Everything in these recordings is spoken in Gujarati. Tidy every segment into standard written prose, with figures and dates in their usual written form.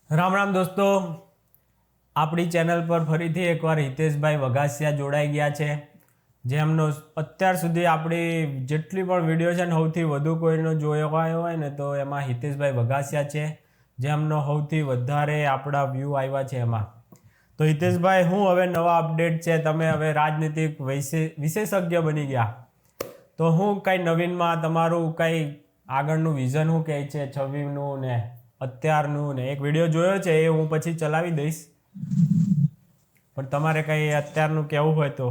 રામ રામ દોસ્તો, આપણી ચેનલ પર ફરીથી એકવાર હિતેશભાઈ વઘાસિયા જોડાઈ ગયા છે. જેમનો અત્યાર સુધી આપણી જેટલી પણ વિડીયો છે ને સૌથી વધુ કોઈનો જોયો હોય ને તો એમાં હિતેશભાઈ વઘાસિયા છે, જેમનો સૌથી વધારે આપણા વ્યૂ આવ્યા છે એમાં. તો હિતેશભાઈ, હું હવે નવા અપડેટ છે, તમે હવે રાજનીતિક વિશેષજ્ઞ બની ગયા, તો હું કંઈ નવીનમાં તમારું કંઈ આગળનું વિઝન શું કહે છે, છવ્વીસનું ને અત્યારનું ને એક વિડીયો જોયો છે એ હું પછી ચલાવી દઈશ, પણ તમારે કંઈ અત્યારનું કહેવું હોય તો.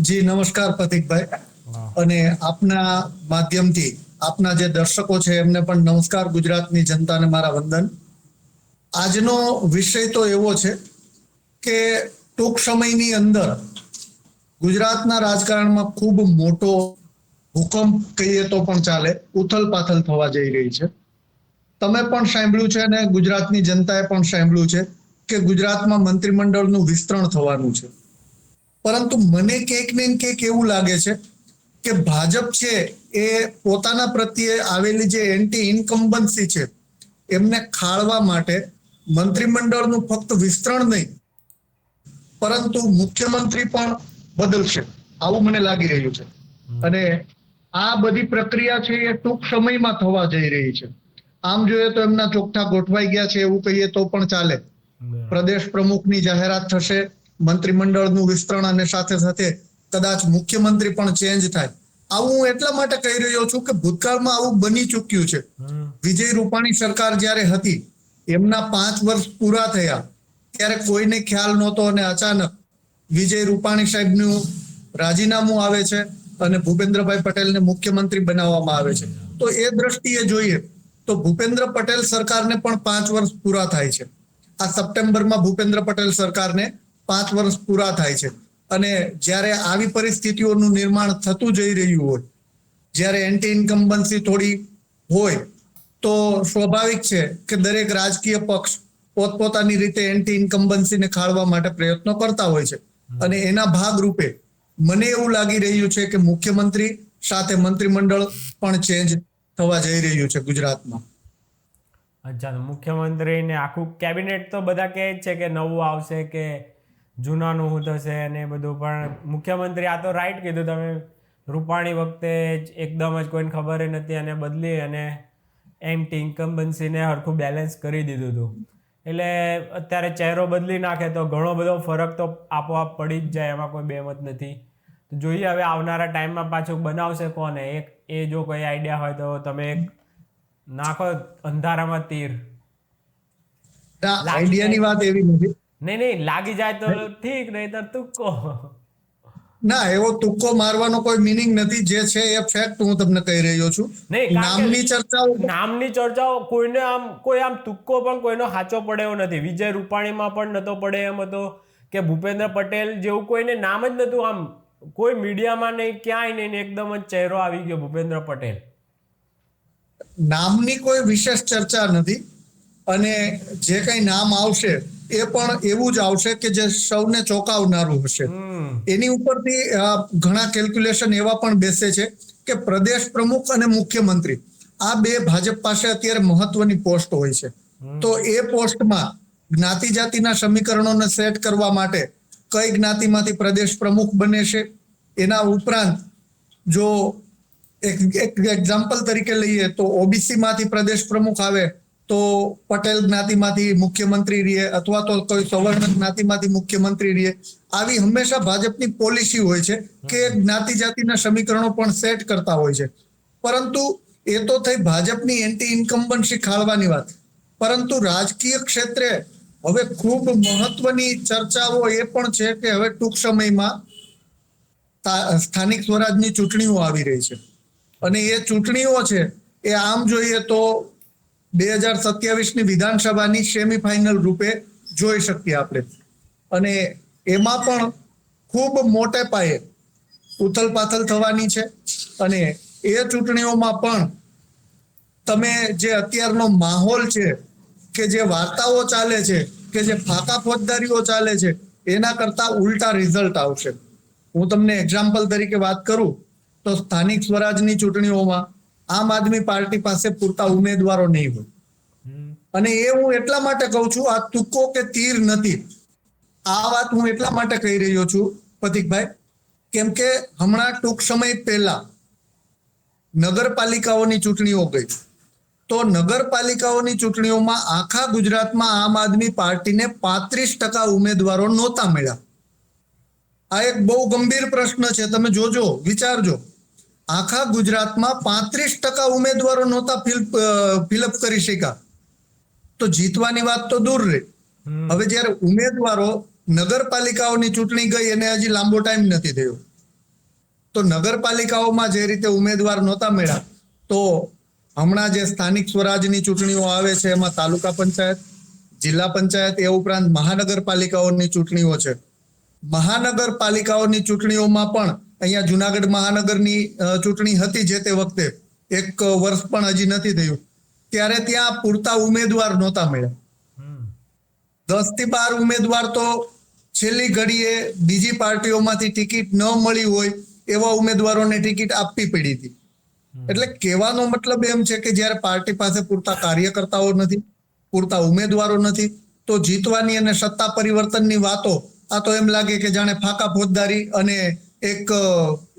જી નમસ્કાર પ્રતિકભાઈ, અને આપના માધ્યમથી આપના જે દર્શકો છે એમને પણ નમસ્કાર. ગુજરાતની જનતાને મારા વંદન. આજનો વિષય તો એવો છે કે ટૂંક સમયની અંદર ગુજરાતના રાજકારણમાં ખૂબ મોટો ભૂકંપ કહીએ તો પણ ચાલે, ઉથલ પાથલ થવા જઈ રહી છે. તમે પણ સાંભળ્યું છે અને ગુજરાતની જનતાએ પણ સાંભળ્યું છે કે ગુજરાતમાં મંત્રીમંડળનું વિસ્તરણ થવાનું છે. પરંતુ મને ક્યાંક ને ક્યાંક એવું લાગે છે કે ભાજપ છે એ પોતાના પ્રત્યે આવેલી જે એન્ટી ઇન્કમ્બન્સી છે એમને ખાળવા માટે મંત્રીમંડળનું ફક્ત વિસ્તરણ નહીં પરંતુ મુખ્યમંત્રી પણ બદલશે, આવું મને લાગી રહ્યું છે. અને આ બધી પ્રક્રિયા છે એ ટૂંક સમયમાં થવા જઈ રહી છે. આમ જોઈએ તો એમના ચોકઠા ગોઠવાઈ ગયા છે એવું કહીએ તો પણ ચાલે. પ્રદેશ પ્રમુખની જાહેરાત થશે, મંત્રીમંડળનું વિસ્તરણ, અને સાથે સાથે કદાચ મુખ્યમંત્રી પણ ચેન્જ થાય. આવું હું એટલા માટે કહી રહ્યો છું કે ભૂતકાળમાં આવું બની ચૂક્યું છે. વિજય રૂપાણી સરકાર જ્યારે હતી, એમના 5 વર્ષ પૂરા થયા ત્યારે કોઈને ખ્યાલ નહોતો, અને અચાનક વિજય રૂપાણી સાહેબનું રાજીનામું આવે છે અને ભૂપેન્દ્રભાઈ પટેલને મુખ્યમંત્રી બનાવવામાં આવે છે. તો એ દ્રષ્ટિએ જોઈએ તો ભૂપેન્દ્ર પટેલ સરકારને પણ 5 વર્ષ પૂરા થાય છે. આ સપ્ટેમ્બરમાં ભૂપેન્દ્ર પટેલ સરકારને 5 વર્ષ પૂરા થાય છે. અને જ્યારે આવી પરિસ્થિતિઓનું નિર્માણ થતું જઈ રહ્યું હોય, જ્યારે એન્ટી ઇન્કમ્બન્સી થોડી હોય, તો સ્વાભાવિક છે કે દરેક રાજકીય પક્ષ પોતપોતાની રીતે એન્ટી ઇન્કમ્બન્સીને ખાળવા માટે પ્રયત્નો કરતા હોય છે. અને એના ભાગરૂપે મને એવું લાગી રહ્યું છે કે મુખ્યમંત્રી સાથે મંત્રીમંડળ પણ ચેન્જ થવા જઈ રહ્યું છે ગુજરાતમાં. અચ્છા, તો મુખ્યમંત્રી ને આખું કેબિનેટ તો બધા કહે જ છે કે નવું આવશે કે જૂનાનું શું થશે અને એ બધું, પણ મુખ્યમંત્રી, આ તો રાઈટ કીધું તમે, રૂપાણી વખતે જ એકદમ જ કોઈને ખબર નથી અને બદલી અને એન્ટી ઇન્કમ્બન્સીને હરખું બેલેન્સ કરી દીધું હતું. એટલે અત્યારે ચહેરો બદલી નાખે તો ઘણો બધો ફરક તો આપોઆપ પડી જ જાય, એમાં કોઈ બેમત નથી. તો જોઈએ હવે આવનારા ટાઈમમાં પાછું બનાવશે કોને. એ જો કોઈ આઈડિયા હોય તો તમે નાખો અંધારામાં તીર. આઈડિયાની વાત એવી નથી. નહીં, લાગી જાય તો ઠીક, નહીં તો તુક્કો. ના, એવો તુક્કો મારવાનો કોઈ મિનિંગ નથી. જે છે એ ફેક્ટ હું તમને કહી રહ્યો છું. નામની ચર્ચાઓ કોઈ આમ તુક્કો પણ કોઈનો સાચો પડે એવો નથી. વિજય રૂપાણીમાં પણ નતો પડે એમ હતો કે ભૂપેન્દ્ર પટેલ જેવું કોઈને નામ જ નતું, આમ કોઈ મીડિયામાં નહીં, ક્યાંય નહીં, એકદમ જ ચહેરો આવી ગયો ભૂપેન્દ્ર પટેલ. નામની કોઈ વિશેષ ચર્ચા નથી, અને જે કઈ નામ આવશે એ પણ એવું જ આવશે કે જે સૌને ચોંકાવનારું હશે. એની ઉપરથી ઘણા કેલ્ક્યુલેશન એવા પણ બેસે છે કે પ્રદેશ પ્રમુખ અને મુખ્યમંત્રી આ બે ભાજપ પાસે અત્યારે મહત્વની પોસ્ટ હોય છે. તો એ પોસ્ટમાં જ્ઞાતિ જાતિના સમીકરણોને સેટ કરવા માટે કઈ જ્ઞાતિમાંથી પ્રદેશ પ્રમુખ બને છે, એના ઉપરાંત જો એક એક્ઝામ્પલ તરીકે લઈએ તો ઓબીસી માંથી પ્રદેશ પ્રમુખ આવે તો પટેલ જ્ઞાતિમાંથી મુખ્યમંત્રી રહે, અથવા તો કોઈ સવર્ણ જ્ઞાતિમાંથી મુખ્યમંત્રી રહે. આવી હંમેશા ભાજપની પોલિસી હોય છે કે જ્ઞાતિ જાતિના સમીકરણો પણ સેટ કરતા હોય છે. પરંતુ એ તો થઈ ભાજપની એન્ટી ઇન્કમ્બન્સી ખાળવાની વાત. પરંતુ રાજકીય ક્ષેત્રે હવે ખૂબ મહત્વની ચર્ચાઓ એ પણ છે કે હવે ટૂંક સમયમાં સ્થાનિક સ્વરાજની ચૂંટણીઓ આવી રહી છે, અને એ ચૂંટણીઓ છે એ આમ જોઈએ તો 2027ની વિધાનસભાની સેમીફાઇનલ રૂપે જોઈ શકીએ આપણે. અને એમાં પણ ખૂબ મોટે પાયે ઉથલ પાથલ થવાની છે. અને એ ચૂંટણીઓમાં પણ તમે જે અત્યારનો માહોલ છે, કે જે વાર્તાઓ ચાલે છે, કે જે ફાકા ફોજદારીઓ ચાલે છે, એના કરતા ઉલટા રિઝલ્ટ આવશે. હું તમને એક્ઝામ્પલ તરીકે વાત કરું તો સ્થાનિક સ્વરાજની ચૂંટણીઓમાં આમ આદમી પાર્ટી પાસે પૂરતા ઉમેદવારો નહીં હોય, અને એ હું એટલા માટે કહું છું, આ તુક્કો કે તીર નથી. આ વાત હું એટલા માટે કહી રહ્યો છું પ્રતિકભાઈ, કેમ કે હમણાં ટૂંક સમય પહેલા નગરપાલિકાઓની ચૂંટણીઓ ગઈ. તો નગરપાલિકાઓની ચૂંટણીઓમાં આખા ગુજરાતમાં આમ આદમી પાર્ટીને 35% ઉમેદવારો નહોતા મળ્યા. આ એક બહુ ગંભીર પ્રશ્ન છે, તમે જોજો, વિચારજો. આખા ગુજરાતમાં 35% ઉમેદવારો નહોતા ફિલઅપ કરી શક્યા. તો જીતવાની વાત તો દૂર રહી. હવે જ્યારે ઉમેદવારો, નગરપાલિકાઓની ચૂંટણી ગઈ અને હજી લાંબો ટાઈમ નથી થયો, તો નગરપાલિકાઓમાં જે રીતે ઉમેદવાર નહોતા મળ્યા, તો હમણાં જે સ્થાનિક સ્વરાજની ચૂંટણીઓ આવે છે એમાં તાલુકા પંચાયત, જિલ્લા પંચાયત, એ ઉપરાંત મહાનગરપાલિકાઓની ચૂંટણીઓ છે. મહાનગરપાલિકાઓની ચૂંટણીઓમાં પણ અહીંયા જુનાગઢ મહાનગરની ચૂંટણી હતી જે તે વખતે, 1 વર્ષ પણ હજી નથી થયું, ત્યારે ત્યાં પૂરતા ઉમેદવાર નહોતા મળ્યા. 10 થી 12 ઉમેદવાર તો છેલ્લી ઘડીએ બીજી પાર્ટીઓમાંથી ટિકિટ ન મળી હોય એવા ઉમેદવારોને ટિકિટ આપવી પડી હતી. એટલે કહેવાનો મતલબ એમ છે કે જ્યારે પાર્ટી પાસે પૂરતા કાર્યકર્તાઓ નથી, પૂરતા ઉમેદવારો નથી, તો જીતવાની અને સત્તા પરિવર્તનની વાતો, આ તો એમ લાગે કે જાણે ફાકા ફોજદારી અને એક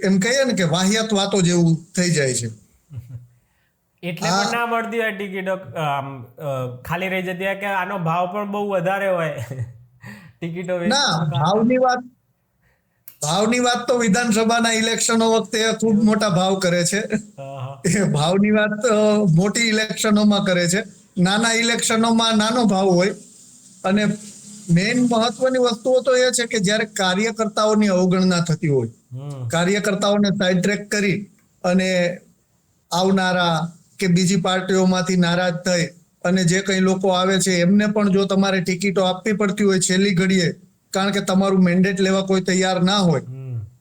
એમ કહીએ ને કે વાહિયાત વાતો જેવું થઈ જાય છે. એટલે પણ ના મળતી હોય ટિકિટો, ખાલી રહી જતી હોય કે આનો ભાવ પણ બહુ વધારે હોય ટિકિટો. ના, ભાવની વાત તો વિધાનસભાના ઇલેક્શનો વખતે ખૂબ મોટા ભાવ કરે છે. એ ભાવની વાત મોટી ઇલેક્શનોમાં કરે છે, નાના ઇલેક્શનોમાં નાનો ભાવ હોય. અને મેઇન મહત્વની વસ્તુઓ તો એ છે કે જ્યારે કાર્યકર્તાઓની અવગણના થતી હોય, કાર્યકર્તાઓને સાઇડ ટ્રેક કરી અને આવનારા કે બીજી પાર્ટીઓમાંથી નારાજ થઈ અને જે કંઈ લોકો આવે છે એમને પણ જો તમારે ટિકિટો આપવી પડતી હોય છેલ્લી ઘડીએ, કારણ કે તમારું મેન્ડેટ લેવા કોઈ તૈયાર ના હોય,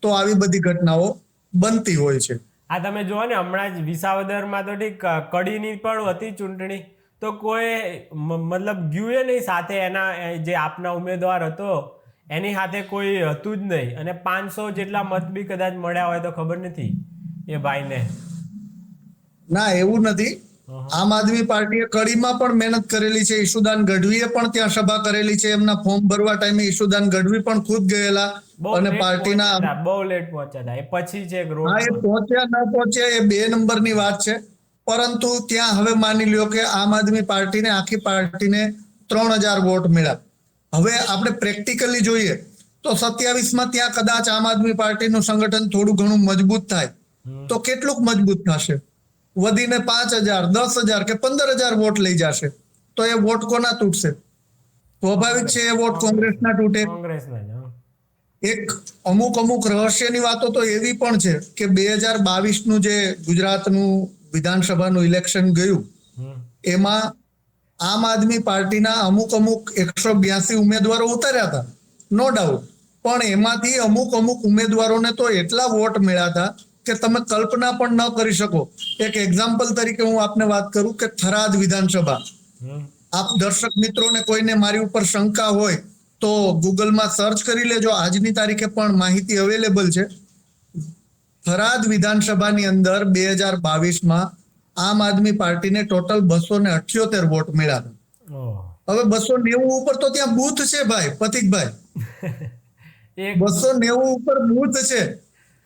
તો આવી બધી ઘટનાઓ બનતી હોય છે. આ તમે જુઓ ને, હમણાં જ વિસાવદરમાં તો ઠીક કડીની પણ હતી ચૂંટણી, તો કોઈ મતલબ ગયું નહીં સાથે, એના જે આપના ઉમેદવાર હતો એની સાથે કોઈ હતું જ નહીં, અને 500 જેટલા મત બી કદાચ મળ્યા હોય તો ખબર નથી એ ભાઈને. ના, એવું નથી. આમ આદમી પાર્ટીએ કડીમાં પણ મહેનત કરેલી છે. ઈશુદાન ગઢવીએ પણ ત્યાં સભા કરેલી છે. એમના ફોર્મ ભરવા ટાઈમે ઈશુદાન ગઢવી પણ ખુદ ગયેલા અને પાર્ટીના બહુ લેટ પહોંચ્યા હતા. એ પછી છે હા, એ પહોંચ્યા ન પહોંચ્યા એ 2 નંબરની વાત છે. પરંતુ ત્યાં હવે માની લ્યો કે આમ આદમી પાર્ટીને, આખી પાર્ટીને 3000 વોટ મળ્યા. હવે આપણે પ્રેક્ટિકલી જોઈએ તો 27માં ત્યાં કદાચ આમ આદમી પાર્ટીનું સંગઠન થોડું ઘણું મજબૂત થાય તો કેટલુંક મજબૂત થશે? વધીને 5000, 10,000 કે 15,000 વોટ લઈ જશે. તો એ વોટ કોના તૂટશે? સ્વાભાવિક છે એ વોટ કોંગ્રેસના તૂટે. એક અમુક રહસ્યની વાતો તો એવી પણ છે કે 2022નું જે ગુજરાતનું વિધાનસભાનું ઇલેક્શન ગયું, એમાં આમ આદમી પાર્ટીના અમુક 182 ઉમેદવારો ઉતાર્યા હતા, નો ડાઉટ. પણ એમાંથી અમુક ઉમેદવારોને તો એટલા વોટ મળ્યા હતા કે તમે કલ્પના પણ ન કરી શકો. એક એક્ઝામ્પલ તરીકે હું આપને વાત કરું કે થરાદ વિધાનસભા, આપ દર્શક મિત્રોને કોઈને મારી ઉપર શંકા હોય તો ગૂગલમાં સર્ચ કરી લેજો, આજની તારીખે પણ માહિતી અવેલેબલ છે. થરાદ વિધાનસભાની અંદર 2022માં આમ આદમી પાર્ટીને ટોટલ 278 વોટ મળ્યા હતા. હવે 290 ઉપર તો ત્યાં બૂથ છે ભાઈ, પ્રતિકભાઈ. 290 ઉપર બૂથ છે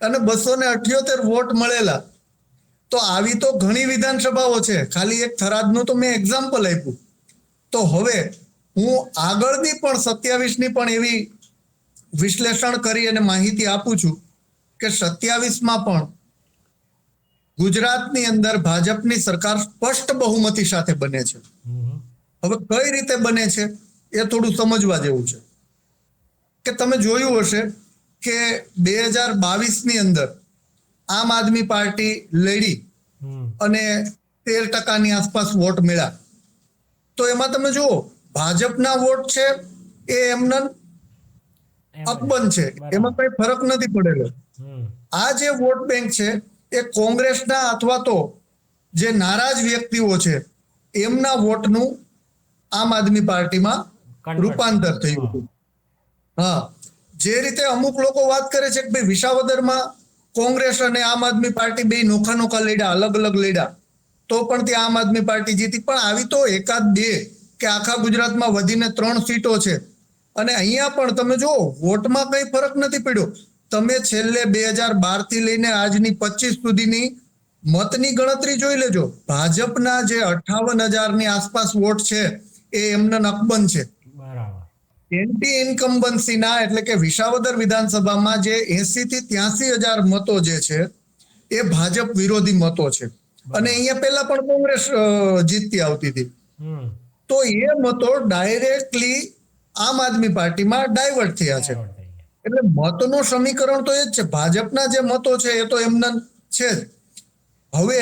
અને 278 વોટ મળેલા. તો આવી તો ઘણી વિધાનસભાઓ છે, ખાલી એક થરાદનું તો મેં એક્ઝામ્પલ આપ્યું. તો હવે હું આગળની પણ 27ની પણ એવી વિશ્લેષણ કરી અને માહિતી આપું છું કે 27માં પણ ગુજરાતની અંદર ભાજપની સરકાર સ્પષ્ટ બહુમતી સાથે બને છે. હવે કઈ રીતે બને છે એ થોડું સમજવા જેવું છે કે તમે જોયું હશે કે 2022ની અંદર આમ આદમી પાર્ટી લડી અને 13% આસપાસ વોટ મળ્યા. તો એમાં તમે જુઓ, ભાજપના વોટ છે એ એમના અકબંધ છે, એમાં કઈ ફરક નથી પડેલો. આ જે વોટ બેંક છે એ કોંગ્રેસના અથવા તો જે નારાજ વ્યક્તિઓ છે એમના વોટનું આમ આદમી પાર્ટીમાં રૂપાંતર થયું હતું. હા, જે રીતે અમુક લોકો વાત કરે છે કે ભાઈ વિસાવદરમાં કોંગ્રેસ અને આમ આદમી પાર્ટી બે નોખા લડ્યા, અલગ લડ્યા, તો પણ ત્યાં આમ આદમી પાર્ટી જીતી. પણ આવી તો 1-2 કે આખા ગુજરાતમાં વધીને 3 સીટો છે. અને અહીંયા પણ તમે જુઓ વોટમાં કઈ ફરક નથી પડ્યો. તમે છેલ્લે 2012 થી લઈને આજની 25 સુધીની મતની ગણતરી જોઈ લેજો. ભાજપના જે 58,000 ની આસપાસ વોટ છે એ એમને નકબંધ છે. બરાબર. એન્ટી ઇન્કમ્બન્સીના એટલે કે વિસાવદર વિધાનસભામાં જે 80 થી 83,000 મતો જે છે એ ભાજપ વિરોધી મતો છે. અને અહીંયા પહેલા પણ કોંગ્રેસ જીતતી આવતી હતી. તો એ મતો ડાયરેક્ટલી આમ આદમી પાર્ટીમાં ડાયવર્ટ થયા છે. એટલે મતનું સમીકરણ તો એ જ છે. ભાજપના જે મતો છે એ તો એમના છે જ. હવે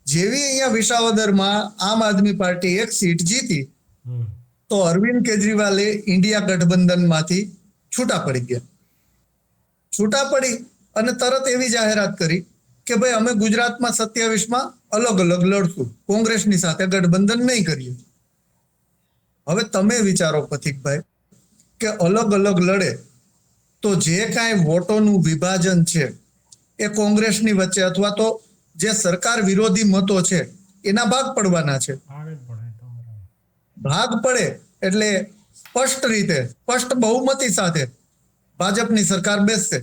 જેવી અહીંયા વિસાવદરમાં આમ આદમી પાર્ટી 1 સીટ જીતી તો અરવિંદ કેજરીવાલે ઇન્ડિયા ગઠબંધનમાંથી છૂટા પડી ગયા. છૂટા પડી અને તરત એવી જાહેરાત કરી કે ભાઈ અમે ગુજરાતમાં 27માં અલગ અલગ લડશું, કોંગ્રેસની સાથે ગઠબંધન નહીં કરીએ. હવે તમે વિચારો પથિકભાઈ કે અલગ અલગ લડે તો જે કાંઈ વોટોનું વિભાજન છે એ કોંગ્રેસની વચ્ચે અથવા તો જે સરકાર વિરોધી મતો છે એના ભાગ પડવાના છે. ભાગ પડે એટલે સ્પષ્ટ રીતે સ્પષ્ટ બહુમતી સાથે ભાજપની સરકાર બેસશે.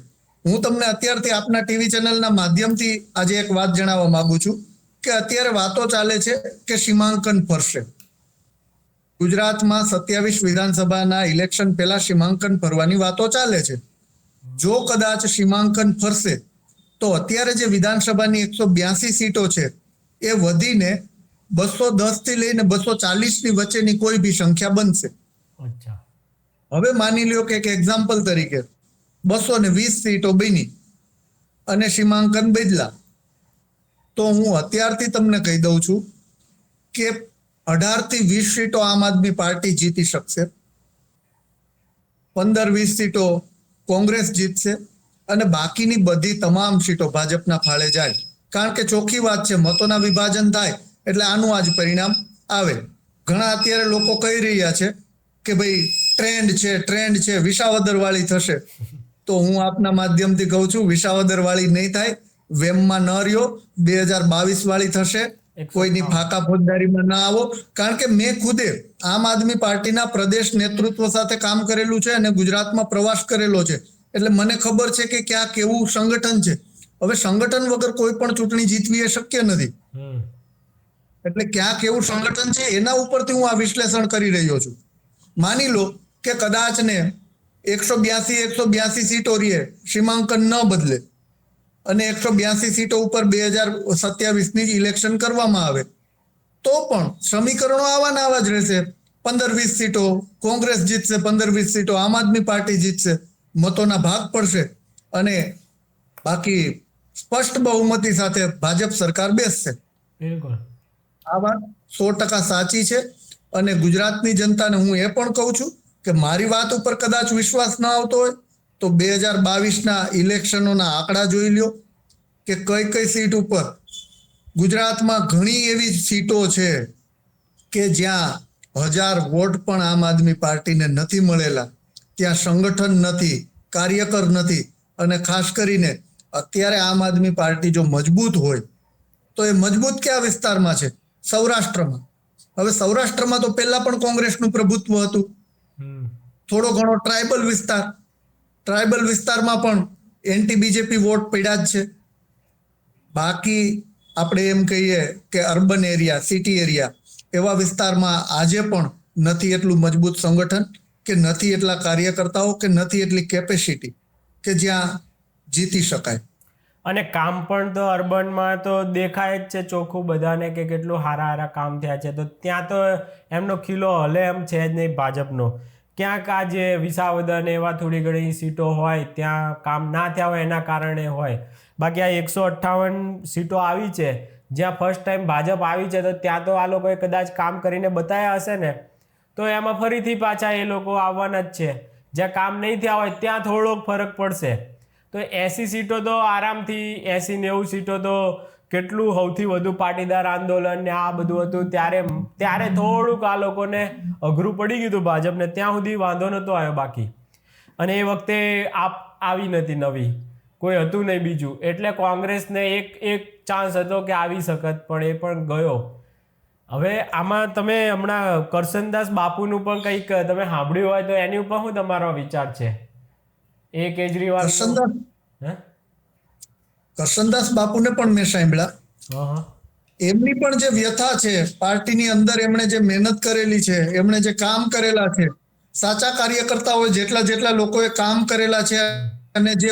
હું તમને અત્યારથી આપના ટીવી ચેનલના માધ્યમથી આજે એક વાત જણાવવા માંગુ છું કે અત્યારે વાતો ચાલે છે કે સીમાંકન ફરશે. ગુજરાતમાં 27 વિધાનસભાના ઇલેક્શન પહેલા સીમાંકન ફરવાની વાતો ચાલે છે. જો કદાચ સીમાંકન ફરશે તો અત્યારે જે વિધાનસભાની 182 સીટો છે એ વધીને 210 થી લઈને 240 ની વચ્ચેની કોઈ બી સંખ્યા બનશે. હવે માની લ્યો કે એક એક્ઝામ્પલ તરીકે 220 સીટો બની અને સીમાંકન બદલા તો હું અત્યારથી તમને કહી દઉં છું કે 18 થી 20 સીટો આમ આદમી પાર્ટી જીતી શકશે, 15-20 સીટો કોંગ્રેસ જીતશે અને બાકીની બધી તમામ સીટો ભાજપના ફાળે જાય. કારણ કે ચોખ્ખી વાત છે, મતોના વિભાજન થાય એટલે આનું આજ પરિણામ આવે. ઘણા અત્યારે લોકો કહી રહ્યા છે કે ભાઈ ટ્રેન્ડ છે વિસાવદર વાળી થશે. તો હું આપના માધ્યમથી કહું છું વિસાવદર વાળી નહીં થાય, વેમમાં ન રહ્યો, 2022 વાળી થશે. કોઈની ફાકા ફોજદારીમાં ના આવો. કારણ કે મેં ખુદે આમ આદમી પાર્ટીના પ્રદેશ નેતૃત્વ સાથે કામ કરેલું છે અને ગુજરાતમાં પ્રવાસ કરેલો છે. એટલે મને ખબર છે કે ક્યાં કેવું સંગઠન છે. હવે સંગઠન વગર કોઈ પણ ચૂંટણી જીતવી એ શક્ય નથી. એટલે ક્યાં કેવું સંગઠન છે એના ઉપરથી હું આ વિશ્લેષણ કરી રહ્યો છું. માની લો કે કદાચ ને 182 સીટો રીએ સીમાંકન ન બદલે અને 182 સીટો ઉપર 2027ની ઇલેક્શન કરવામાં આવે તો પણ સમીકરણો આવા જ રહેશે. 15-20 સીટો કોંગ્રેસ જીતશે, 15-20 સીટો આમ આદમી પાર્ટી જીતશે, મતોના ભાગ પડશે અને બાકી સ્પષ્ટ બહુમતી સાથે ભાજપ સરકાર બેસશે. આ વાત 100% સાચી છે અને ગુજરાતની જનતાને હું એ પણ કહું છું કે મારી વાત ઉપર કદાચ વિશ્વાસ ન આવતો હોય તો 2022ના ઇલેક્શનોના આંકડા જોઈ લ્યો કે કઈ સીટ ઉપર ગુજરાતમાં ઘણી એવી સીટો છે કે જ્યાં 1000 વોટ પણ આમ આદમી પાર્ટીને નથી મળેલા, ત્યાં સંગઠન નથી, કાર્યકર નથી અને ખાસ કરીને અત્યારે આમ આદમી પાર્ટી જો મજબૂત હોય તો એ મજબૂત કયા વિસ્તારમાં છે? સૌરાષ્ટ્રમાં. હવે સૌરાષ્ટ્રમાં તો પહેલા પણ કોંગ્રેસનું પ્રભુત્વ હતું. થોડો ઘણો ટ્રાઇબલ વિસ્તારમાં પણ એન્ટી બીજેપી વોટ પડ્યા જ છે. બાકી આપણે એમ કહીએ કે અર્બન એરિયા, સિટી એરિયા એવા વિસ્તારમાં આજે પણ નથી એટલું મજબૂત સંગઠન કે નથી એટલા કાર્યકર્તાઓ કે નથી એટલી કેપેસિટી કે જ્યાં જીતી શકાય. અને કામ પણ તો અર્બનમાં તો દેખાય જ છે ચોખ્ખું બધાને કે કેટલું સારા કામ થયા છે. તો ત્યાં તો એમનો ખીલો હલે એમ છે જ નહીં ભાજપનો. ક્યાંક આ જે વિસાવદર ને એવા થોડી ઘણી સીટો હોય ત્યાં કામ ના થયા હોય એના કારણે હોય. બાકી આ 158 સીટો આવી છે જ્યાં ફર્સ્ટ ટાઈમ ભાજપ આવી છે તો ત્યાં તો આ લોકોએ કદાચ કામ કરીને બતાવ્યા હશે ને તો એમાં ફરીથી પાછા એ લોકો આવવાના જ છે. જ્યાં કામ નહીં થયા હોય ત્યાં થોડોક ફરક પડશે. તો 80 સીટો તો આરામથી 80-90 સીટો તો કેટલું સૌથી વધુ પાટીદાર આંદોલન ને આ બધું હતું ત્યારે થોડુંક આ લોકોને અઘરું પડી ગયું હતું ભાજપને. ત્યાં સુધી વાંધો નહોતો આવ્યો બાકી. અને એ વખતે આવી નથી નવી, કોઈ હતું નહીં બીજું, એટલે કોંગ્રેસને એક ચાન્સ હતો કે આવી શકત પણ એ પણ ગયો. હવે આમાં તમે હમણાં કરશનદાસ બાપુનું પણ કંઈક તમે સાંભળ્યું હોય તો એની ઉપર શું તમારો વિચાર છે? એ કેજરીવાલ કરશનદાસ બાપુને પણ મેં સાંભળ્યા. હા. એમની પણ જે વ્યથા છે, પાર્ટીની અંદર એમણે જે મહેનત કરેલી છે, એમણે જે કામ કરેલા છે, સાચા કાર્યકર્તાઓ જેટલા લોકોએ કામ કરેલા છે અને જે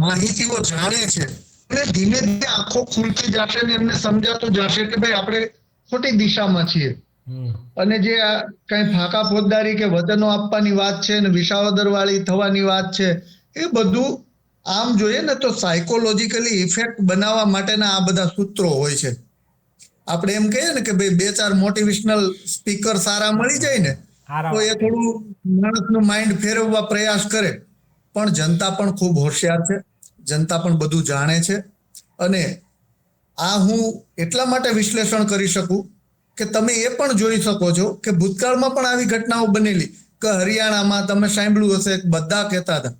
માહિતીઓ જાણે છે, એટલે ધીમે ધીમે આંખો ખુલતી જશે ને એમને સમજાતું જશે કે ભાઈ આપણે ખોટી દિશામાં છીએ. અને જે આ કઈ ફાંકા ફોજદારી કે વચનો આપવાની વાત છે ને વિસાવદર વાળી થવાની વાત છે, એ બધું આમ જોઈએ ને તો સાયકોલોજીકલી ઇફેક્ટ બનાવવા માટેના આ બધા સૂત્રો હોય છે. આપણે એમ કહીએ ને કે ભાઈ 2-4 મોટિવેશનલ સ્પીકર સારા મળી જાય ને તો એ થોડું માણસનું માઇન્ડ ફેરવવા પ્રયાસ કરે. પણ જનતા પણ ખૂબ હોશિયાર છે, જનતા પણ બધું જાણે છે. અને આ હું એટલા માટે વિશ્લેષણ કરી શકું કે તમે એ પણ જોઈ શકો છો કે ભૂતકાળમાં પણ આવી ઘટનાઓ બનેલી કે હરિયાણામાં તમે સાંભળ્યું હશે બધા કહેતા હતા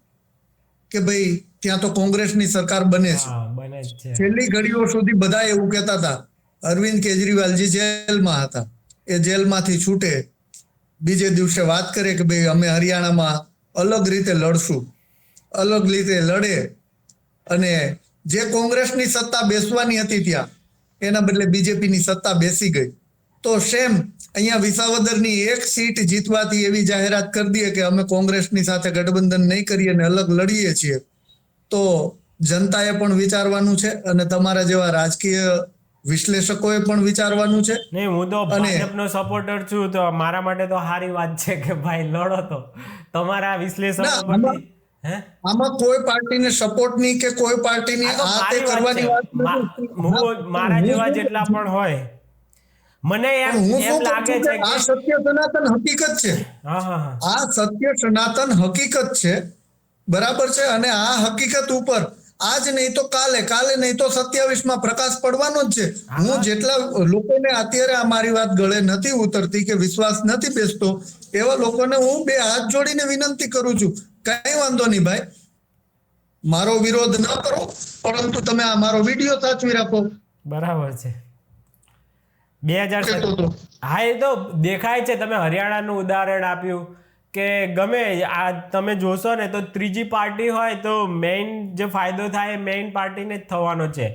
કે ભાઈ ત્યાં તો કોંગ્રેસની સરકાર બને છે. છેલ્લી ઘડીઓ સુધી બધા એવું કહેતા હતા. અરવિંદ કેજરીવાલજી જેલમાં હતા, એ જેલમાંથી છૂટે બીજે દિવસે વાત કરે કે ભાઈ અમે હરિયાણામાં અલગ રીતે લડશું, અલગ રીતે લડે અને જે કોંગ્રેસની સત્તા બેસવાની હતી ત્યાં એના બદલે બીજેપીની સત્તા બેસી ગઈ. તો સેમ અહીંયા વિસાવદરની એક સીટ જીતવાથી એવી જાહેરાત કરી દઈએ કે અમે કોંગ્રેસની સાથે ગઠબંધન નહીં કરીએ અને અલગ લડીએ છીએ. તો જનતાએ પણ વિચારવાનું છે અને તમારા જેવા રાજકીય વિશ્લેષકોએ પણ વિચારવાનું છે. નહીં, હું તો ભાજપનો સપોર્ટર છું તો મારા માટે તો સારી વાત છે કે ભાઈ લડો. તો તમારા વિશ્લેષકો પરથી આમાં કોઈ પાર્ટીને સપોર્ટ નહીં કે કોઈ પાર્ટીની આ તે કરવાની વાત નથી. મારા જેવા જેટલા પણ હોય મને એમ લાગે છે કે આ સત્ય સનાતન હકીકત છે. આ સત્ય સનાતન હકીકત છે, બરાબર છે. અને આ હકીકત ઉપર આજ નહીં તો કાલે નહીં તો 27માં પ્રકાશ પડવાનો જ છે. હું જેટલા લોકોને અત્યારે આ મારી વાત ગળે નથી ઉતરતી કે વિશ્વાસ નથી બેસતો એવા લોકોને હું 2 હાથ જોડીને વિનંતી કરું છું, કઈ વાંધો નહીં ભાઈ, મારો વિરોધ ન કરો, પરંતુ તમે આ મારો વિડીયો સાચવી રાખો. બરાબર છે. 2000 હા, એ તો દેખાય છે. તમે હરિયાણાનું ઉદાહરણ આપ્યું કે ગમે આ તમે જોશો ને તો ત્રીજી પાર્ટી હોય તો મેઇન જે ફાયદો થાય એ મેઇન પાર્ટીને જ થવાનો છે.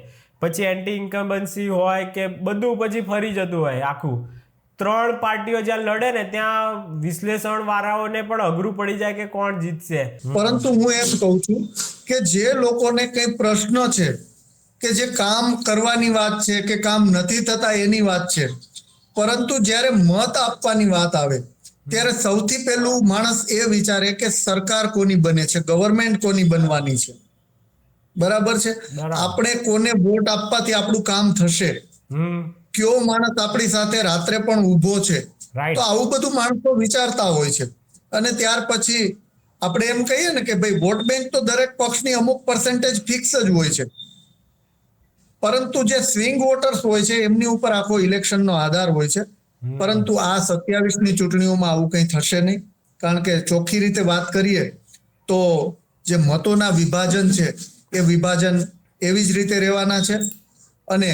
પછી એન્ટી ઇન્કમ્બન્સી હોય કે બધું પછી ફરી જતું હોય આખું. 3 પાર્ટીઓ જ્યાં લડે ને ત્યાં વિશ્લેષણ વાળાઓને પણ અઘરું પડી જાય કે કોણ જીતશે. પરંતુ હું એમ કહું છું કે જે લોકોને કઈ પ્રશ્ન છે કે જે કામ કરવાની વાત છે કે કામ નથી થતા એની વાત છે, પરંતુ જ્યારે મત આપવાની વાત આવે ત્યારે સૌથી પહેલું માણસ એ વિચારે કે સરકાર કોની બને છે, ગવર્મેન્ટ કોની બનવાની છે. બરાબર છે. આપણે કોને વોટ આપવાથી આપણું કામ થશે, કયો માણસ આપણી સાથે રાત્રે પણ ઊભો છે, તો આવું બધું માણસો વિચારતા હોય છે. અને ત્યાર પછી આપણે એમ કહીએ ને કે ભાઈ વોટ બેંક તો દરેક પક્ષની અમુક પર્સન્ટેજ ફિક્સ જ હોય છે, પરંતુ જે સ્વિંગ વોટર્સ હોય છે એમની ઉપર આખો ઇલેક્શનનો આધાર હોય છે. પરંતુ આ 27ની ચૂંટણીઓમાં આવું કંઈ થશે નહીં, કારણ કે ચોખ્ખી રીતે વાત કરીએ તો જે મતોના વિભાજન છે એ વિભાજન એવી જ રીતે રહેવાના છે. અને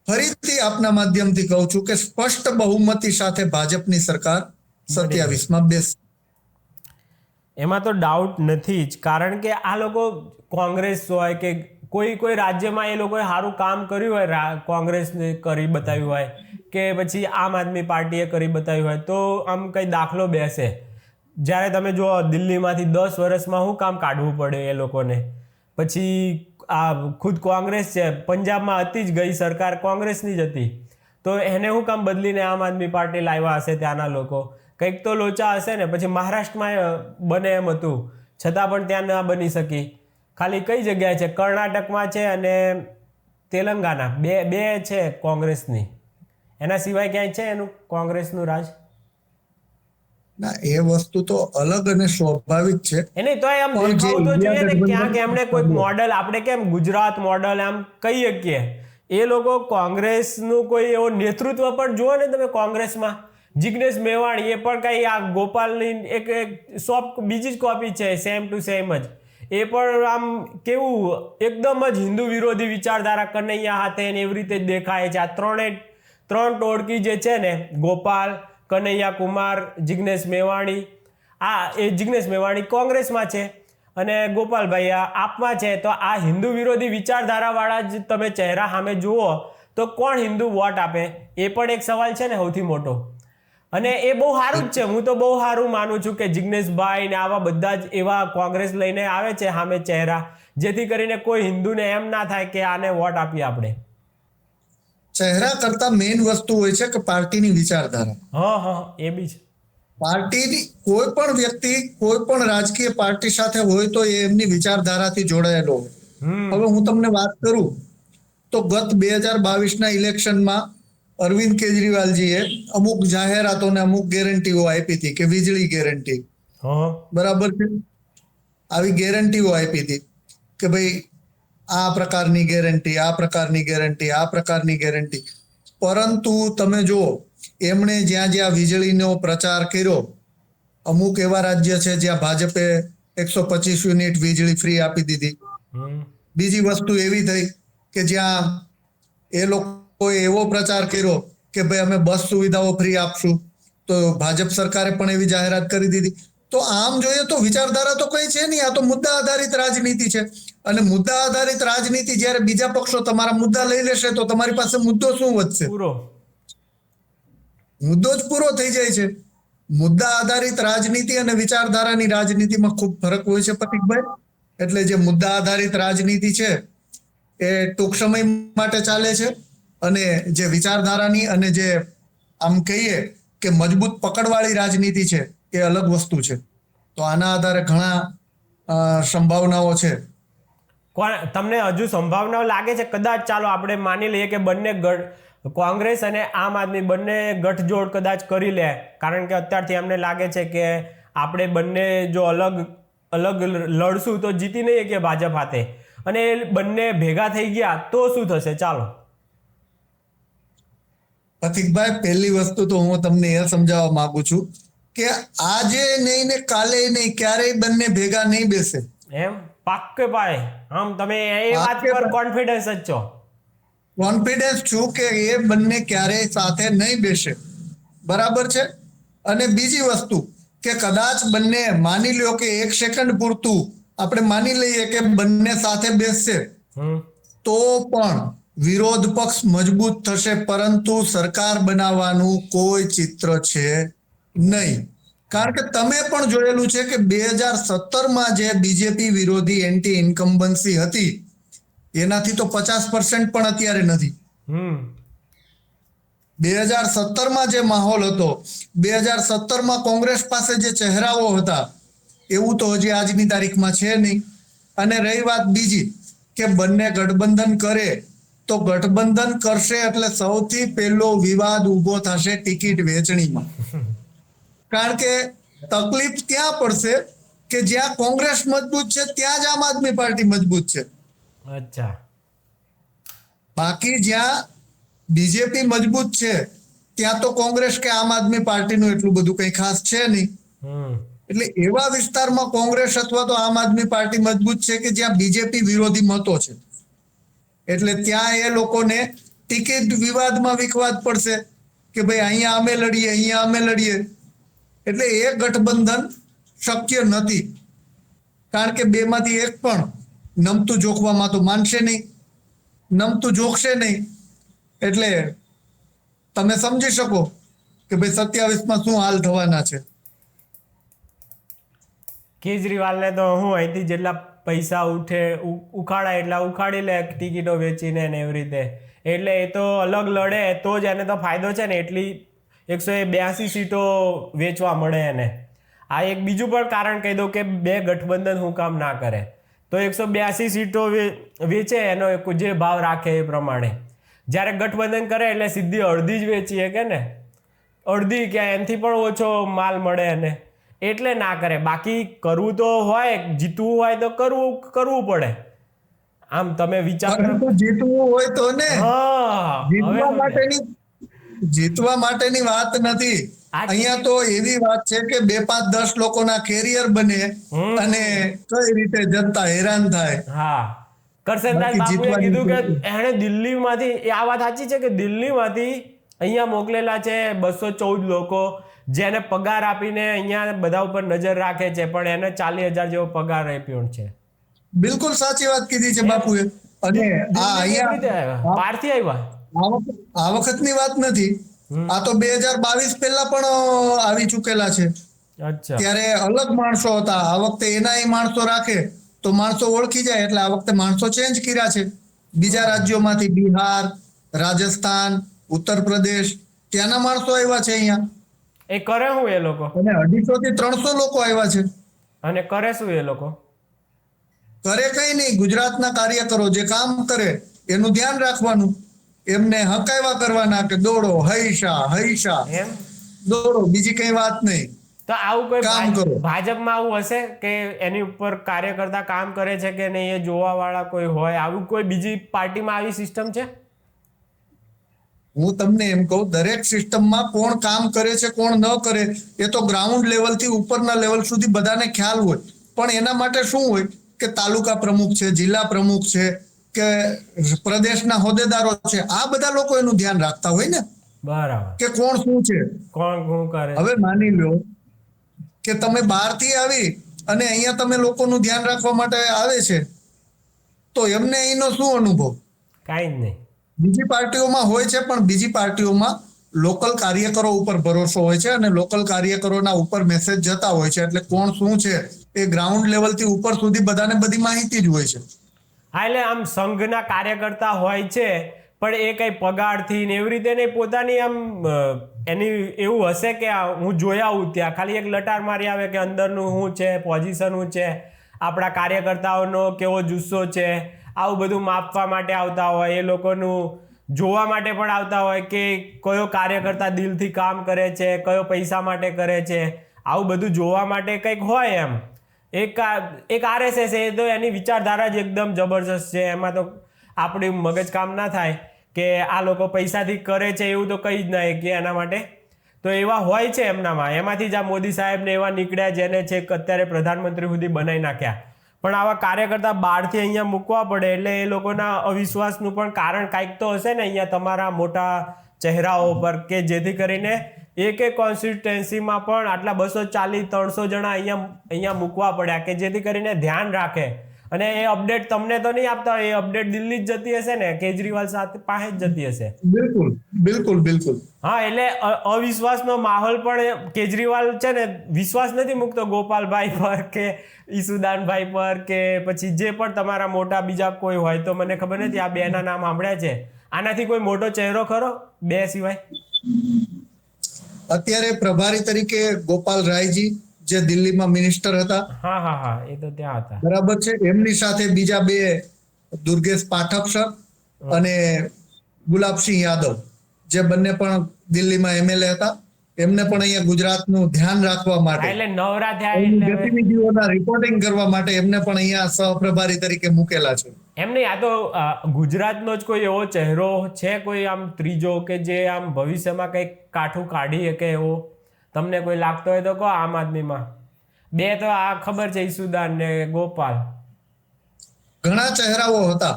ફરીથી આપના માધ્યમથી કહું છું કે સ્પષ્ટ બહુમતી સાથે ભાજપની સરકાર 27માં બેસશે. એમાં તો ડાઉટ નથી જ, કારણ કે આ લોકો કોંગ્રેસ હોય કે કોઈ રાજ્યમાં એ લોકોએ સારું કામ કર્યું હોય, કોંગ્રેસને કરી બતાવ્યું હોય કે પછી આમ આદમી પાર્ટીએ કરી બતાવ્યું હોય તો આમ કંઈ દાખલો બેસે. જ્યારે તમે જો દિલ્હીમાંથી 10 વર્ષમાં શું કામ કાઢવું પડે એ લોકોને. પછી આ ખુદ કોંગ્રેસ છે, પંજાબમાં હતી જ ગઈ સરકાર કોંગ્રેસની જ હતી, તો એને શું કામ બદલીને આમ આદમી પાર્ટી લાવ્યા હશે ત્યાંના લોકો? કંઈક તો લોચા હશે ને. પછી મહારાષ્ટ્રમાં બને એમ હતું છતાં પણ ત્યાં ના બની શકી. ખાલી કઈ જગ્યાએ છે? કર્ણાટકમાં છે અને તેલંગાના, બે છે કોંગ્રેસની. એના સિવાય ક્યાંય છે એનું કોંગ્રેસનું રાજ? ના, એ વસ્તુ તો અલગ અને સ્વાભાવિક છે. એને તો એમ દેખાવું તો જોઈએ ને ક્યાંક એમણે કોઈક મોડલ, આપણે કેમ ગુજરાત મોડલ આમ કહી શકીએ, એ લોકો કોંગ્રેસનું કોઈ એવો નેતૃત્વ પણ જુઓ ને તમે કોંગ્રેસમાં. જિગ્નેશ મેવાણી એ પણ કંઈ આ ગોપાલની એક બીજી જ કોપી છે, સેમ ટુ સેમ જ. એ પણ આમ કેવું એકદમ જ હિન્દુ વિરોધી વિચારધારા કનૈયા હાથે એવી રીતે જ દેખાય છે. આ ત્રણ ટોળકી જે છે ને, ગોપાલ, કનૈયા કુમાર, જિગ્નેશ મેવાણી, એ જિગ્નેશ મેવાણી કોંગ્રેસમાં છે અને ગોપાલભાઈ આપમાં છે. તો આ હિન્દુ વિરોધી વિચારધારાવાળા જ તમે ચહેરા સામે જુઓ તો કોણ હિન્દુ વોટ આપે? એ પણ એક સવાલ છે ને સૌથી મોટો. અને એ બહુ સારું જ છે. હું તો બહુ સારું માનું છું કે જિગ્નેશભાઈ ને આવા બધા જ એવા કોંગ્રેસ લઈને આવે છે સામે ચહેરા, જેથી કરીને કોઈ હિન્દુને એમ ના થાય કે આને વોટ આપીએ આપણે. ચહેરા કરતા મેઇન વસ્તુ હોય છે કે પાર્ટીની વિચારધારા. હા, એ બી છે. પાર્ટીની કોઈ પણ વ્યક્તિ કોઈ પણ રાજકીય પાર્ટી સાથે હોય તો એ એમની વિચારધારાથી જોડાયેલો હોય. હવે હું તમને વાત કરું તો ગત 2022ના ઇલેક્શનમાં અરવિંદ કેજરીવાલજીએ અમુક જાહેરાતોને અમુક ગેરંટીઓ આપી હતી કે વીજળી ગેરંટી, બરાબર છે, આવી ગેરંટીઓ આપી હતી કે ભાઈ આ પ્રકારની ગેરંટી, આ પ્રકારની ગેરંટી, આ પ્રકારની ગેરંટી. પરંતુ તમે જુઓ એમણે જ્યાં જ્યાં વીજળીનો પ્રચાર કર્યો, અમુક એવા રાજ્ય છે જ્યાં ભાજપે 125 યુનિટ વીજળી ફ્રી આપી દીધી. બીજી વસ્તુ એવી થઈ કે જ્યાં એ લોકોએ એવો પ્રચાર કર્યો કે ભાઈ અમે બસ સુવિધાઓ ફ્રી આપશું, તો ભાજપ સરકારે પણ એવી જાહેરાત કરી દીધી. તો આમ જોઈએ તો વિચારધારા તો કઈ છે નહીં, આ તો મુદ્દા આધારિત રાજનીતિ છે. અને મુદ્દા આધારિત રાજનીતિ જ્યારે બીજા પક્ષો તમારા મુદ્દા લઈ લેશે તો તમારી પાસે મુદ્દો શું વધશે? મુદ્દો જ પૂરો થઈ જાય છે. મુદ્દા આધારિત રાજનીતિ અને વિચારધારાની રાજનીતિમાં ખૂબ ફરક હોય છે પ્રતિકભાઈ. એટલે જે મુદ્દા આધારિત રાજનીતિ છે એ ટૂંક સમય માટે ચાલે છે અને જે વિચારધારાની અને જે આમ કહીએ કે મજબૂત પકડવાળી રાજનીતિ છે એ અલગ વસ્તુ છે. તો આના આધારે ઘણા સંભાવનાઓ છે. તમને હજુ સંભાવનાઓ લાગે છે? કદાચ ચાલો આપણે માની લઈએ કે બંને કોંગ્રેસ અને આમ આદમી બંને ગઠજોડ કદાચ કરી લે, કારણ કે અત્યારથી એમને લાગે છે કે આપણે બંને જો અલગ અલગ લડશું તો જીતી નહીં કે ભાજપ હાથે, અને બંને ભેગા થઈ ગયા તો શું થશે? ચાલો પ્રતિકભાઈ, પહેલી વસ્તુ તો હું તમને એ સમજાવવા માંગુ છું કે આજે નહીં ને કાલે નહીં, ક્યારેય બંને ભેગા નહીં બેસે. એમ પાક્કે પાયે? આમ તમે એ વાત પર કોન્ફિડન્સ જ છો? કોન્ફિડન્સ છું કે એ બંને ક્યારેય સાથે નહીં બેસે, બરાબર છે. અને બીજી વસ્તુ કે કદાચ બંને માની લ્યો કે એક સેકન્ડ પૂરતું આપણે માની લઈએ કે બંને સાથે બેસશે તો પણ વિરોધ પક્ષ મજબૂત થશે, પરંતુ સરકાર બનાવવાનું કોઈ ચિત્ર છે નહીં. કારણ કે તમે પણ જોયેલું છે કે 2017માં જે બીજેપી વિરોધી એન્ટી ઇન્કમ્બન્સી હતી એનાથી તો 50% પણ અત્યારે નથી. 2017માં જે માહોલ હતો, 2017માં કોંગ્રેસ પાસે જે ચહેરાઓ હતા એવું તો હજી આજની તારીખમાં છે નહીં. અને રહી વાત બીજી કે બંને ગઠબંધન કરે તો ગઠબંધન કરશે એટલે સૌથી પહેલો વિવાદ ઉભો થશે ટિકિટ વેચણીમાં. કારણ કે તકલીફ ત્યાં પડશે કે જ્યાં કોંગ્રેસ મજબૂત છે ત્યાં જ આમ આદમી પાર્ટી મજબૂત છે. અચ્છા. બાકી જ્યાં બીજેપી મજબૂત છે ત્યાં તો કોંગ્રેસ કે આમ આદમી પાર્ટીનું એટલું બધું કઈ ખાસ છે નહીં. એટલે એવા વિસ્તારમાં કોંગ્રેસ અથવા તો આમ આદમી પાર્ટી મજબૂત છે કે જ્યાં બીજેપી વિરોધી મતો છે. એટલે ત્યાં એ લોકોને ટિકિટ વિવાદમાં વિખવાદ પડશે કે ભાઈ અહીંયા અમે લડીએ, અહીંયા અમે લડીએ. એટલે એ ગઠબંધન શક્ય નથી, કારણ કે બેમાંથી એક પણ નમતું જોખવામાં તો માનશે નહીં, નમતું જોખશે નહીં. એટલે તમે સમજી શકો કે ભાઈ 27માં શું હાલ થવાના છે. કેજરીવાલને તો હું અહીંથી જેટલા પૈસા ઉખાડાય એટલા ઉખાડી લે ટિકિટો વેચીને ને એવી રીતે. એટલે એ તો અલગ લડે તો જ એને તો ફાયદો છે ને, એટલી 182 સીટો વેચવા મળે એને. આ એક બીજું પણ કારણ કહી દઉં કે બે ગઠબંધન હું કામ ના કરે તો 182 સીટો વેચે એનો જે ભાવ રાખે એ પ્રમાણે. જ્યારે ગઠબંધન કરે એટલે સીધી અડધી જ વેચીએ કે ને, અડધી કે એનાથી પણ ઓછો માલ મળે એને, એટલે ના કરે. બાકી કરવું તો હોય, જીતવું હોય તો કરવું પડે. આમ તમે વિચાર કરો, જીતવું હોય તો ને, જીતવા માટેની વાત નથી. અહીંયા તો એવી વાત છે કે 2, 5, 10 લોકોના કેરિયર બને અને કઈ રીતે જનતા હેરાન થાય. હા, કરશનદાસ બાપુએ કીધું કે એણે દિલ્હીમાંથી, આ વાત સાચી છે કે દિલ્હીમાંથી અહીંયા મોકલેલા છે 214 લોકો, જેને પગાર આપીને અહીંયા બધા ઉપર નજર રાખે છે, પણ એને 40,000 જેવો પગાર આપ્યો છે. બિલકુલ સાચી વાત કીધી છે બાપુએ. અને આ અહીંયા બહારથી આવ્યા આ વખતની વાત નથી, આ તો 2022 પહેલા પણ આવી ચૂકેલા છે. અચ્છા, ત્યારે અલગ માણસો હતા, આ વખતે એના માણસો રાખે તો માણસો ઓળખી જાય, એટલે આ વખતે માણસો ચેન્જ કર્યા છે. બીજા રાજ્યોમાંથી બિહાર, રાજસ્થાન, ઉત્તર પ્રદેશ ત્યાંના માણસો આવ્યા છે અહીંયા. એ કરે શું એ લોકો? અને 250 થી 300 લોકો આવ્યા છે. અને કરે શું એ લોકો? કરે કઈ નહીં, ગુજરાતના કાર્યકરો જે કામ કરે એનું ધ્યાન રાખવાનું, એમને હકાવ્યા કરવાના કે દોડો હૈશા એમ દોડો, બીજી કઈ વાત નહીં. તો આવું કામ કોઈ કરો. ભાજપમાં આવું હશે કે એની ઉપર કાર્યકર્તા કામ કરે છે કે નહીં, એ જોવા વાળા કોઈ હોય? આવું કોઈ બીજી પાર્ટીમાં આવી સિસ્ટમ છે? હું તમને એમ કહું, દરેક સિસ્ટમમાં કોણ કામ કરે છે કોણ ન કરે એ તો ગ્રાઉન્ડ લેવલથી ઉપરના લેવલ સુધી બધાને ખ્યાલ હોય. પણ એના માટે શું હોય કે તાલુકા પ્રમુખ છે, જિલ્લા પ્રમુખ છે કે પ્રદેશના હોદ્દેદારો છે, આ બધા લોકો એનું ધ્યાન રાખતા હોય ને, બરાબર, કે કોણ શું છે. કોણ શું કરે. હવે માની લો કે તમે બહારથી આવી અને અહીંયા તમે લોકોનું ધ્યાન રાખવા માટે આવે છે, તો એમને અહીંનો શું અનુભવ? કાંઈ જ નહીં. બીજી પાર્ટીઓમાં હોય છે, પણ બીજી પાર્ટીઓમાં લોકલ કાર્યકરો ઉપર ભરોસો હોય છે અને લોકલ કાર્યકરોના ઉપર મેસેજ જતા હોય છે, એટલે કોણ શું છે એ ગ્રાઉન્ડ લેવલથી ઉપર સુધી બધાને બધી માહિતી જ હોય છે. હા, એટલે આમ સંઘના કાર્યકર્તા હોય છે, પણ એ કઈ પગારથી ને એવી રીતે નહીં, પોતાની આમ એની એવું હશે કે હું જોઈ આવું ત્યાં, ખાલી એક લટાર મારી આવે કે અંદરનું શું છે, પોઝિશન શું છે, આપણા કાર્યકર્તાઓનો કેવો જુસ્સો છે, આવું બધું માપવા માટે આવતા હોય, એ લોકોનું જોવા માટે પણ આવતા હોય કે કયો કાર્યકર્તા દિલથી કામ કરે છે, કયો પૈસા માટે કરે છે, આવું બધું જોવા માટે કંઈક હોય એમ. એક આરએસએસ એ તો એની વિચારધારા જ એકદમ જબરજસ્ત છે, એમાં તો આપણી મગજ કામ ના થાય કે આ લોકો પૈસાથી કરે છે એવું તો કંઈ જ નહીં કે એના માટે. તો એવા હોય છે એમનામાં, એમાંથી જ આ મોદી સાહેબને એવા નીકળ્યા જેને છે અત્યારે પ્રધાનમંત્રી સુધી બનાવી નાખ્યા. પણ આવા કાર્યકર્તા બહારથી અહીંયા મૂકવા પડે એટલે એ લોકોના અવિશ્વાસનું પણ કારણ કાંઈક તો હશે ને અહીંયા તમારા મોટા ચહેરાઓ પર, કે જેથી કરીને એક કોન્સ્ટિટ્યુએન્સીમાં પણ આટલા 240-300 જણા અહીંયા મૂકવા પડ્યા કે જેથી કરીને ધ્યાન રાખે. અને એ અપડેટ તમને તો નહીં આપતા હોય, એ અપડેટ દિલ્હી જ જતી હશે ને, કેજરીવાલ સાથે પાસે જ જતી હશે. બિલકુલ. હા, એટલે અવિશ્વાસનો માહોલ પણ કેજરીવાલ છે ને વિશ્વાસ નથી મૂકતો ગોપાલભાઈ પર કે ઈસુદાનભાઈ પર કે પછી જે પણ તમારા મોટા બીજા કોઈ હોય, તો મને ખબર નથી, આ બેના નામ સાંભળ્યા છે. આનાથી કોઈ મોટો ચહેરો ખરો બે સિવાય? અત્યારે પ્રભારી તરીકે ગોપાલ રાયજી જે દિલ્હીમાં મિનિસ્ટર હતા. હા, એ તો ત્યાં હતા. બરાબર છે. એમની સાથે બીજા બે દુર્ગેશ પાઠક સર અને ગુલાબસિંહ યાદવ, જે બંને પણ દિલ્હીમાં એમએલએ હતા, એમને પણ અહીંયા ગુજરાતનું ધ્યાન રાખવા માટે, એટલે નવરા થયા એટલે ગતિવિધિઓના રિપોર્ટિંગ કરવા માટે એમને પણ અહીંયા સહપ્રભારી તરીકે મૂકેલા છે. એમ નહીં, આ તો ગુજરાતનો જ કોઈ એવો ચહેરો છે કોઈ આમ ત્રીજો કે જે આમ ભવિષ્યમાં કંઈક કાઠું કાઢી શકે એવો તમને કોઈ લાગતો હોય તો કહો. આમ આદમીમાં બે તો આ ખબર છે, ઈસુદાન ને ગોપાલ. ઘણા ચહેરાઓ હતા,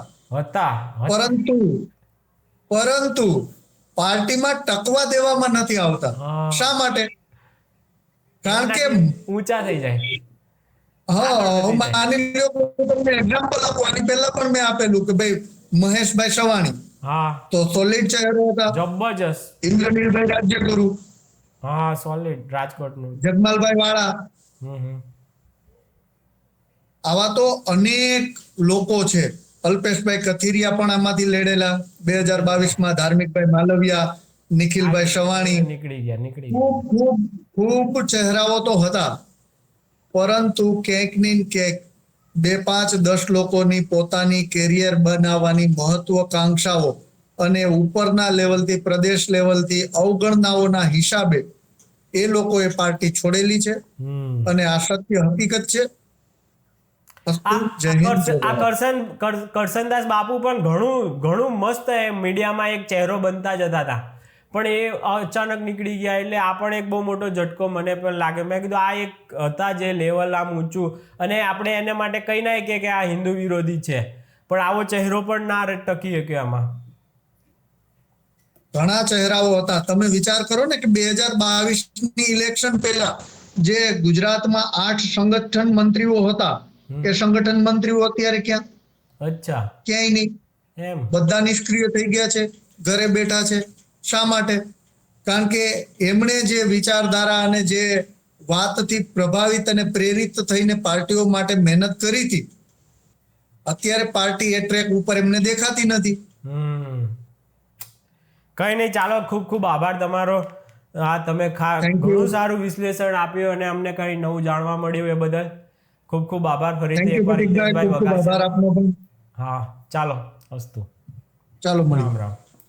પરંતુ પાર્ટીમાં ટકવા દેવામાં નથી આવતા. શા માટે? કારણ કે ઊંચા થઈ જાય. માની લો તમને એક્ઝામ્પલ આપું, આની પહેલા પણ મેં આપેલું કે ભાઈ મહેશભાઈ સવાણી, તો સોલિડ ચહેરો હતા, જબરજસ્ત. ઇન્દ્રનીલભાઈ રાજ્યગુરુ, સોલિડ રાજકોટનું. જગમાલભાઈ વાળા, આવા તો અનેક લોકો છે. અલ્પેશભાઈ કથિરિયા પણ આમાંથી લડેલા 2022માં, ધાર્મિકભાઈ માલવિયા, નિખિલભાઈ સવાણી, નીકળી ગયા. ખૂબ ચહેરાઓ તો હતા, પરંતુ ક્યાંક ને ક્યાંક 2, 5, 10 લોકોની પોતાની કેરિયર બનાવવાની મહત્વકાંક્ષાઓ અને ઉપરના લેવલથી, પ્રદેશ લેવલથી અવગણનાઓના હિસાબે એ લોકોએ પાર્ટી છોડેલી છે અને આ સત્ય હકીકત છે. કરસનદાસ બાપુ પણ ઘણું મસ્ત મીડિયામાં એક ચહેરો બનતા જતા હતા, પણ એ અચાનક નીકળી ગયા એટલે આ પણ એક બહુ મોટો ઝટકો મને પણ લાગે. મેં કીધું આ એક હતા જે લેવલ આમ ઊંચું, અને આપણે એને માટે કહી ના કે આ હિન્દુ વિરોધી છે, પણ આવો ચહેરો પણ ના ટકી શક્યો આમાં. ઘણા ચહેરાઓ હતા. તમે વિચાર કરો ને કે 2022ની ઇલેક્શન પહેલા જે ગુજરાતમાં 8 સંગઠન મંત્રીઓ હતા, એ સંગઠન મંત્રીઓ અત્યારે ક્યાં? અચ્છા, ક્યાંય નહીં. એમ. બધા નિષ્ક્રિય થઈ ગયા છે, ઘરે બેઠા છે. શા માટે? કારણ કે એમણે જે વિચારધારા અને જે વાતથી પ્રભાવિત અને પ્રેરિત થઈને પાર્ટીઓ માટે મહેનત કરી હતી, અત્યારે પાર્ટી એ ટ્રેક ઉપર એમને દેખાતી નથી. કઈ નહીં, ચાલો, ખૂબ ખૂબ આભાર તમારો. તમે Thank you. ઘણું સારું વિશ્લેષણ આપ્યું અને અમને કઈ નવું જાણવા મળ્યું, એ બદલ ખૂબ ખૂબ આભાર. થેન્ક ફરીથી યુ એકવાર પ્રતિકભાઈ, હિતેશભાઈ ખૂબ ખૂબ આભાર વઘાસિયા. આપનો પણ. હા, ચાલો, અસ્તુ. ચાલો મળીએ. રામ રામ.